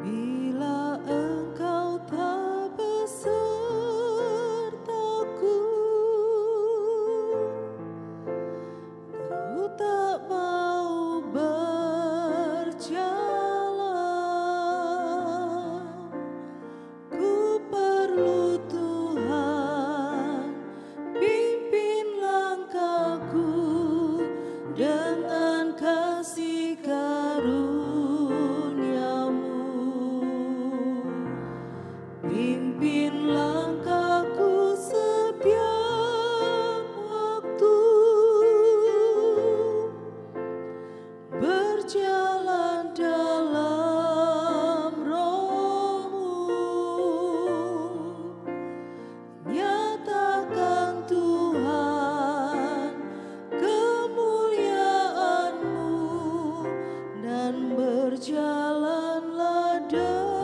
Bila Engkau tak besertaku, ku tak mau berjalan. Ku perlu Tuhan, pimpin langkahku dengan kasih karunia-Mu. Pimpin langkahku setiap waktu, berjalan dalam Roh-Mu. Nyatakan Tuhan kemuliaan-Mu dan berjalanlah denganku.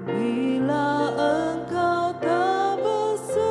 Bila Engkau tak besertaku,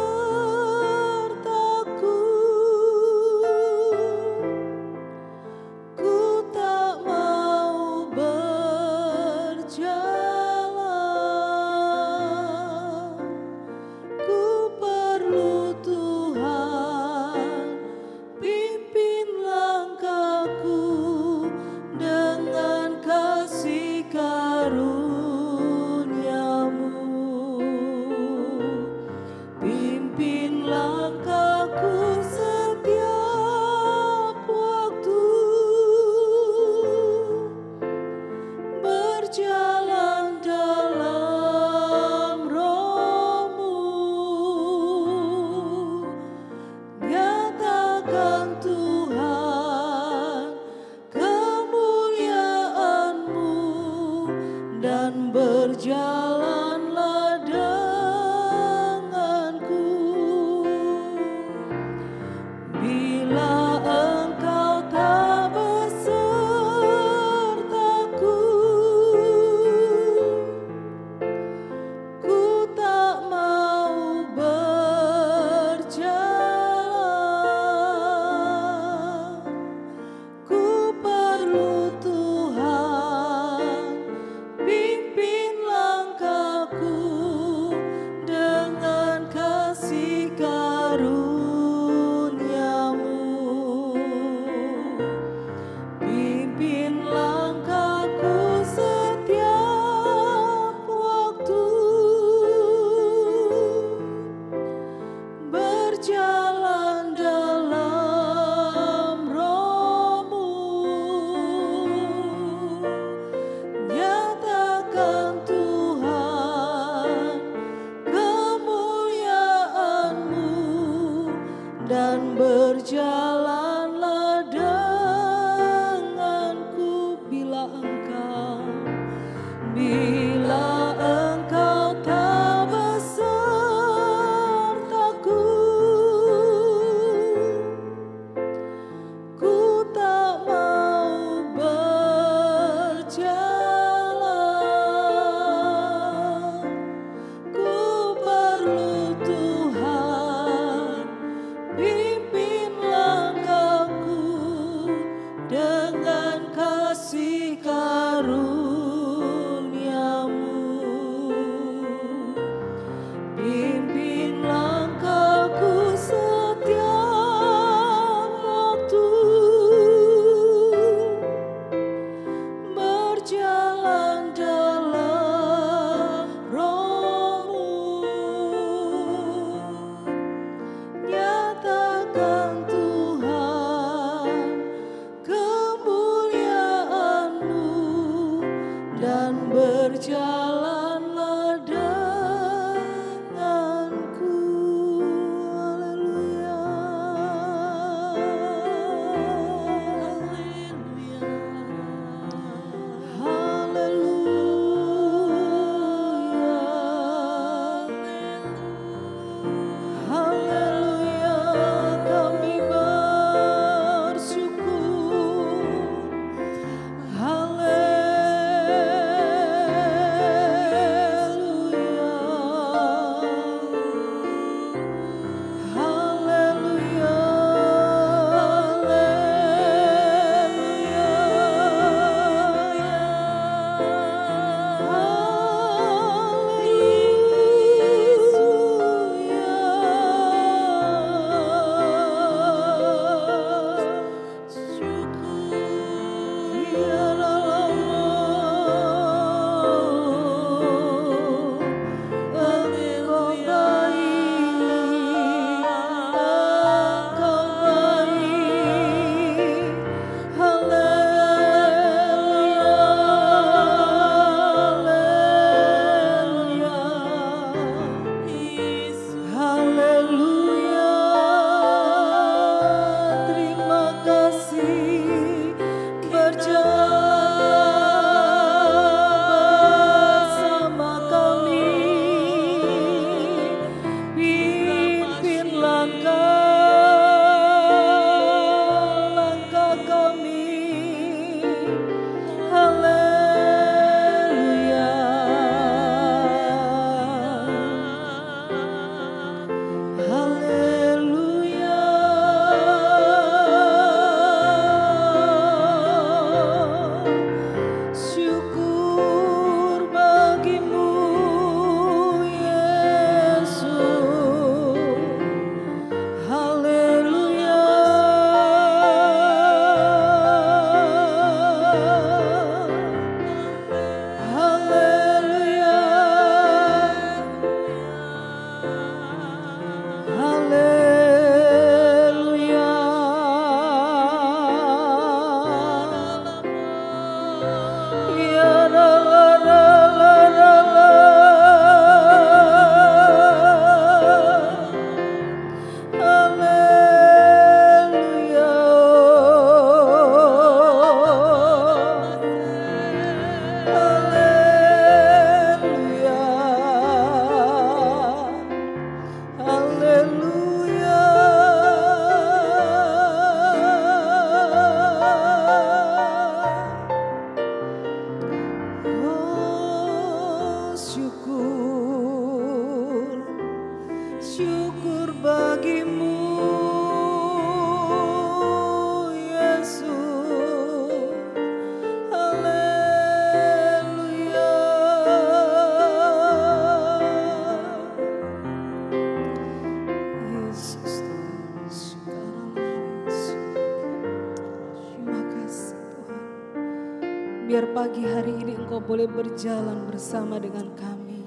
Biar pagi hari ini Engkau boleh berjalan bersama dengan kami.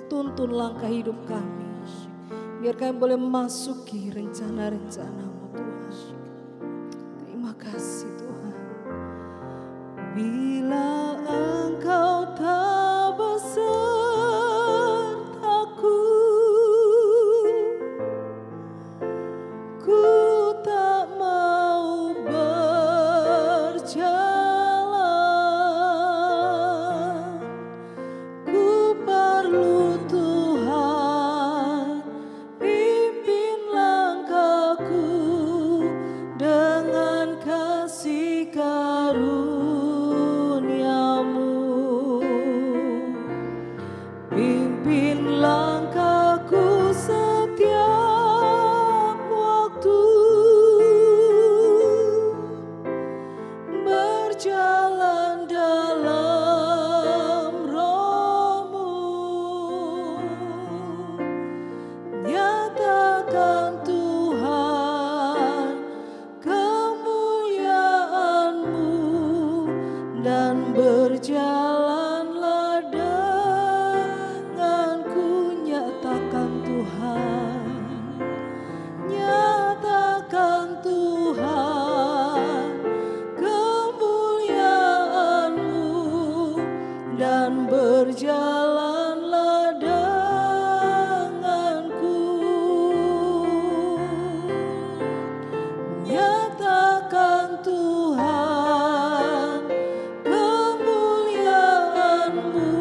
Tuntun langkah hidup kami. Biar kami boleh masuki rencana-rencana-Mu Tuhan. Terima kasih Tuhan. Bila Engkau tak besertaku, ku tak mau berjalan. Ku perlu Tuhan pimpin langkahku dengan kasih karunia-Mu. Pimpin langkahku setiap waktu, berjalan dalam Roh-Mu. Nyatakan Tuhan kemuliaan-Mu dan berjalanlah denganku. Nyatakan Tuhan, nyatakan Tuhan kemuliaan-Mu dan berjalanlah denganku. Nyatakan Tuhan kemuliaan-Mu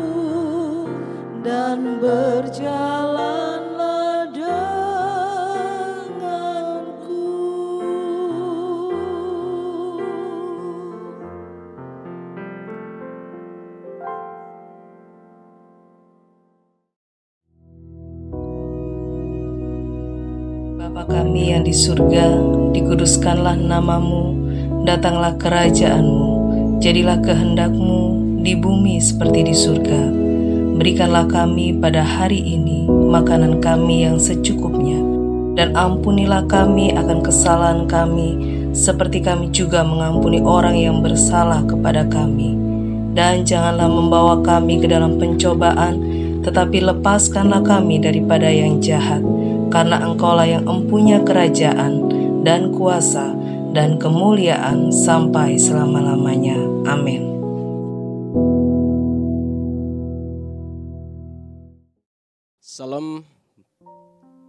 dan berjalanlah denganku. Bapa kami yang di surga, dikuduskanlah nama-Mu, datanglah kerajaan-Mu, jadilah kehendak-Mu di bumi seperti di surga. Berikanlah kami pada hari ini makanan kami yang secukupnya, dan ampunilah kami akan kesalahan kami, seperti kami juga mengampuni orang yang bersalah kepada kami. Dan janganlah membawa kami ke dalam pencobaan, tetapi lepaskanlah kami daripada yang jahat. Karena Engkaulah yang empunya kerajaan dan kuasa dan kemuliaan sampai selama-lamanya. Amin. Salam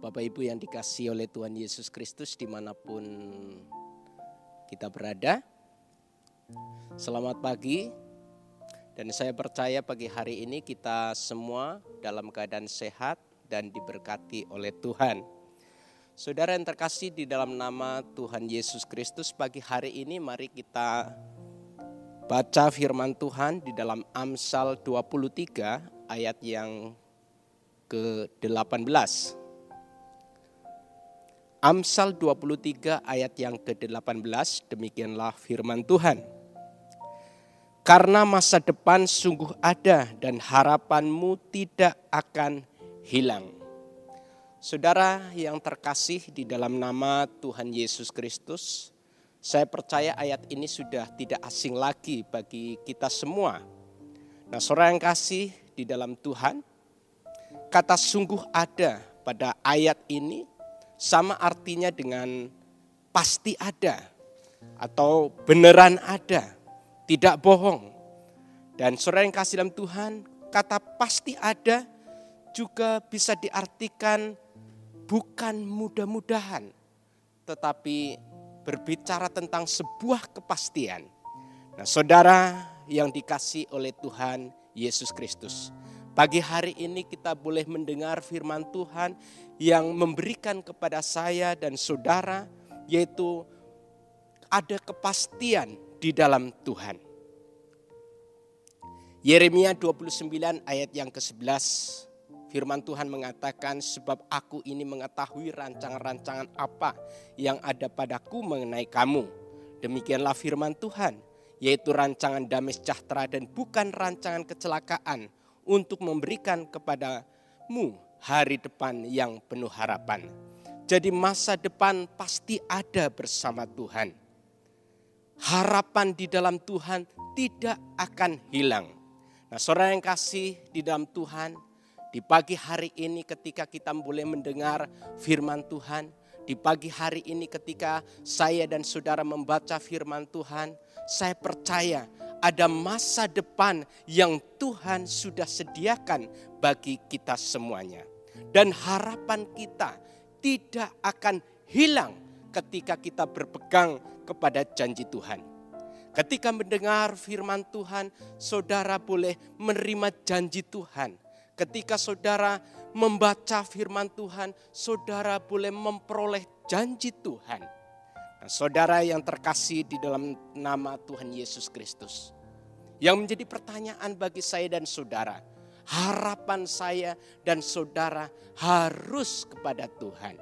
Bapak Ibu yang dikasihi oleh Tuhan Yesus Kristus dimanapun kita berada. Selamat pagi, dan saya percaya pagi hari ini kita semua dalam keadaan sehat dan diberkati oleh Tuhan. Saudara yang terkasih di dalam nama Tuhan Yesus Kristus, pagi hari ini mari kita baca firman Tuhan di dalam Amsal 23 ayat yang ke-18. Amsal 23 ayat yang ke-18, demikianlah firman Tuhan. Karena masa depan sungguh ada dan harapanmu tidak akan hilang. Saudara yang terkasih di dalam nama Tuhan Yesus Kristus, saya percaya ayat ini sudah tidak asing lagi bagi kita semua. Nah, saudara yang kasih di dalam Tuhan, kata sungguh ada pada ayat ini sama artinya dengan pasti ada atau beneran ada, tidak bohong. Dan saudara yang kasih dalam Tuhan, kata pasti ada juga bisa diartikan bukan mudah-mudahan, tetapi berbicara tentang sebuah kepastian. Nah, saudara yang dikasihi oleh Tuhan Yesus Kristus, pagi hari ini kita boleh mendengar firman Tuhan yang memberikan kepada saya dan saudara, yaitu ada kepastian di dalam Tuhan. Yeremia 29 ayat yang ke-11, firman Tuhan mengatakan, sebab aku ini mengetahui rancangan-rancangan apa yang ada padaku mengenai kamu. Demikianlah firman Tuhan, yaitu rancangan damai sejahtera dan bukan rancangan kecelakaan, untuk memberikan kepadamu hari depan yang penuh harapan. Jadi masa depan pasti ada bersama Tuhan. harapan di dalam Tuhan tidak akan hilang. Nah, saudara yang kasih di dalam Tuhan, di pagi hari ini ketika kita boleh mendengar firman Tuhan, di pagi hari ini ketika saya dan saudara membaca firman Tuhan, saya percaya ada masa depan yang Tuhan sudah sediakan bagi kita semuanya. Dan harapan kita tidak akan hilang ketika kita berpegang kepada janji Tuhan. Ketika mendengar firman Tuhan, saudara boleh menerima janji Tuhan. Ketika saudara membaca firman Tuhan, saudara boleh memperoleh janji Tuhan. Nah, saudara yang terkasih di dalam nama Tuhan Yesus Kristus, yang menjadi pertanyaan bagi saya dan saudara, harapan saya dan saudara harus kepada Tuhan.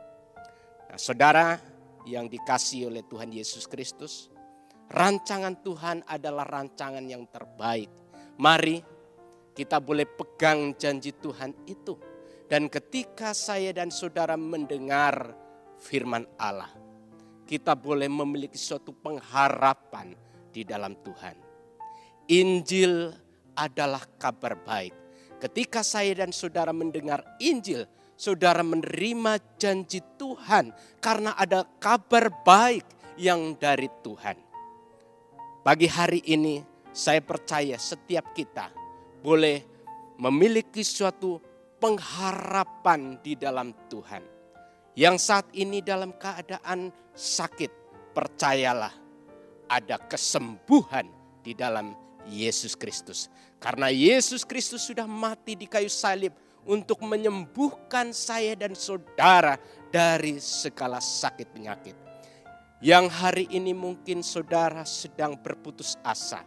Nah, saudara yang dikasihi oleh Tuhan Yesus Kristus, rancangan Tuhan adalah rancangan yang terbaik. Mari kita boleh pegang janji Tuhan itu. Dan ketika saya dan saudara mendengar firman Allah, kita boleh memiliki suatu pengharapan di dalam Tuhan. Injil adalah kabar baik. Ketika saya dan saudara mendengar Injil, saudara menerima janji Tuhan karena ada kabar baik yang dari Tuhan. Pagi hari ini saya percaya setiap kita boleh memiliki suatu pengharapan di dalam Tuhan. Yang saat ini dalam keadaan sakit, percayalah ada kesembuhan di dalam Yesus Kristus. Karena Yesus Kristus sudah mati di kayu salib untuk menyembuhkan saya dan saudara dari segala sakit penyakit. Yang hari ini mungkin saudara sedang berputus asa.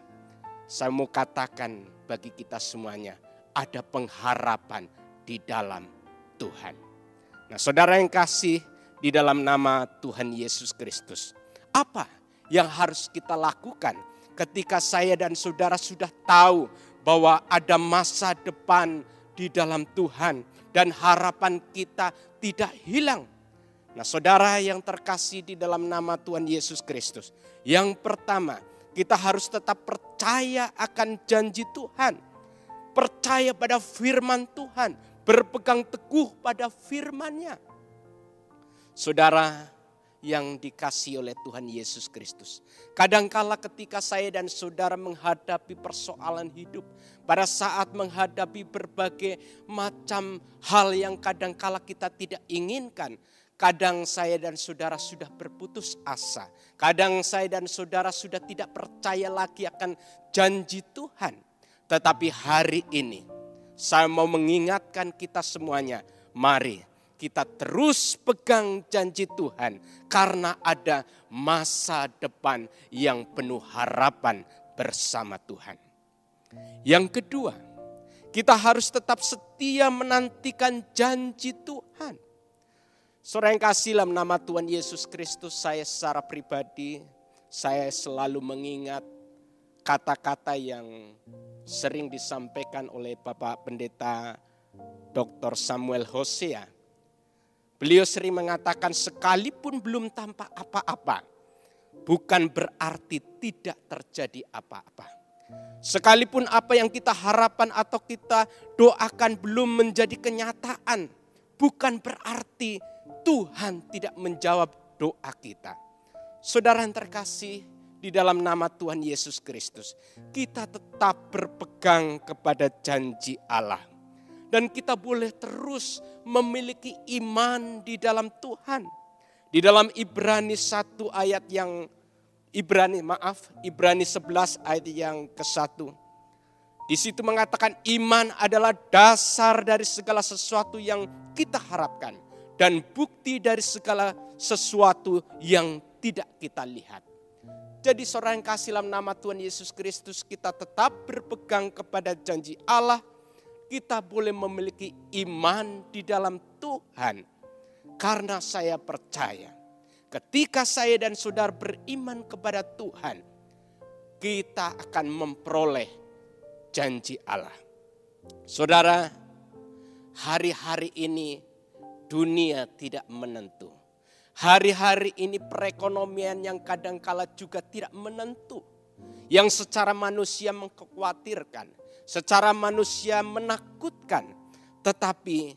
Saya mau katakan bagi kita semuanya, ada pengharapan di dalam Tuhan. Nah, saudara yang kasih di dalam nama Tuhan Yesus Kristus, apa yang harus kita lakukan ketika saya dan saudara sudah tahu bahwa ada masa depan di dalam Tuhan dan harapan kita tidak hilang? Nah, saudara yang terkasih di dalam nama Tuhan Yesus Kristus, yang pertama, kita harus tetap percaya akan janji Tuhan. Percaya pada firman Tuhan, berpegang teguh pada firman-Nya. Saudara yang dikasihi oleh Tuhan Yesus Kristus, kadangkala ketika saya dan saudara menghadapi persoalan hidup, pada saat menghadapi berbagai macam hal yang kadangkala kita tidak inginkan, kadang saya dan saudara sudah berputus asa. Kadang saya dan saudara sudah tidak percaya lagi akan janji Tuhan. Tetapi hari ini saya mau mengingatkan kita semuanya. Mari kita terus pegang janji Tuhan. Karena ada masa depan yang penuh harapan bersama Tuhan. Yang kedua, kita harus tetap setia menantikan janji Tuhan. Saudara yang kasih dalam nama Tuhan Yesus Kristus, saya secara pribadi, saya selalu mengingat kata-kata yang sering disampaikan oleh Bapak Pendeta Dr. Samuel Hosea. Beliau sering mengatakan sekalipun belum tampak apa-apa, bukan berarti tidak terjadi apa-apa. Sekalipun apa yang kita harapkan atau kita doakan belum menjadi kenyataan, bukan berarti Tuhan tidak menjawab doa kita. Saudara yang terkasih di dalam nama Tuhan Yesus Kristus, kita tetap berpegang kepada janji Allah. Dan kita boleh terus memiliki iman di dalam Tuhan. Di dalam Ibrani 1 ayat yang Ibrani 11 ayat yang ke-1. Di situ mengatakan iman adalah dasar dari segala sesuatu yang kita harapkan. Dan bukti dari segala sesuatu yang tidak kita lihat. Jadi saudara yang kasih dalam nama Tuhan Yesus Kristus, kita tetap berpegang kepada janji Allah. Kita boleh memiliki iman di dalam Tuhan. Karena saya percaya ketika saya dan saudara beriman kepada Tuhan, kita akan memperoleh janji Allah. Saudara, hari-hari ini dunia tidak menentu. Hari-hari ini perekonomian yang kadangkala juga tidak menentu. Yang secara manusia mengkhawatirkan, secara manusia menakutkan. Tetapi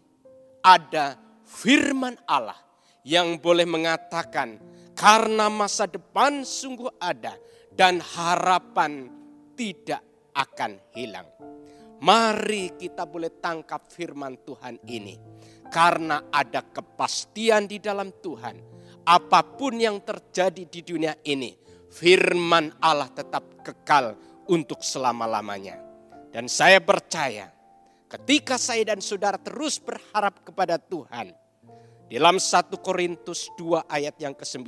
ada firman Allah yang boleh mengatakan karena masa depan sungguh ada dan harapan tidak akan hilang. Mari kita boleh tangkap firman Tuhan ini. Karena ada kepastian di dalam Tuhan. Apapun yang terjadi di dunia ini, firman Allah tetap kekal untuk selama-lamanya. Dan saya percaya ketika saya dan saudara terus berharap kepada Tuhan. Dalam 1 Korintus 2 ayat yang ke-9.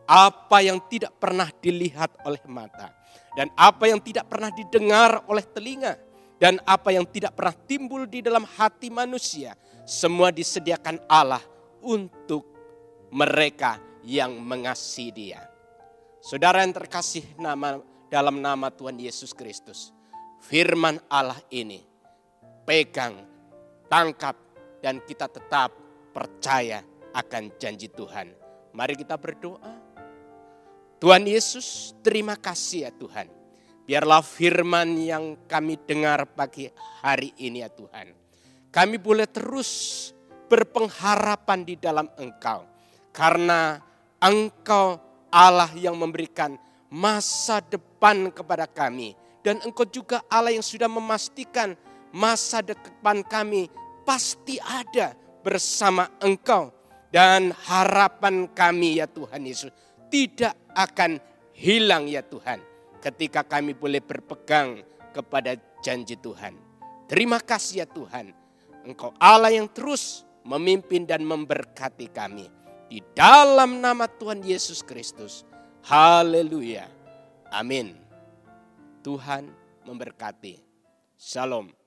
Apa yang tidak pernah dilihat oleh mata. Dan apa yang tidak pernah didengar oleh telinga. Dan apa yang tidak pernah timbul di dalam hati manusia. Semua disediakan Allah untuk mereka yang mengasihi Dia. Saudara yang terkasih dalam nama Tuhan Yesus Kristus. Firman Allah ini pegang, tangkap, dan kita tetap percaya akan janji Tuhan. Mari kita berdoa. Tuhan Yesus, terima kasih ya Tuhan. Biarlah firman yang kami dengar pagi hari ini ya Tuhan. Kami boleh terus berpengharapan di dalam Engkau. Karena Engkau Allah yang memberikan masa depan kepada kami. Dan Engkau juga Allah yang sudah memastikan masa depan kami pasti ada bersama Engkau. Dan harapan kami ya Tuhan Yesus tidak akan hilang ya Tuhan. Ketika kami boleh berpegang kepada janji Tuhan. Terima kasih ya Tuhan. Engkau Allah yang terus memimpin dan memberkati kami. Di dalam nama Tuhan Yesus Kristus. Haleluya. Amin. Tuhan memberkati. Shalom.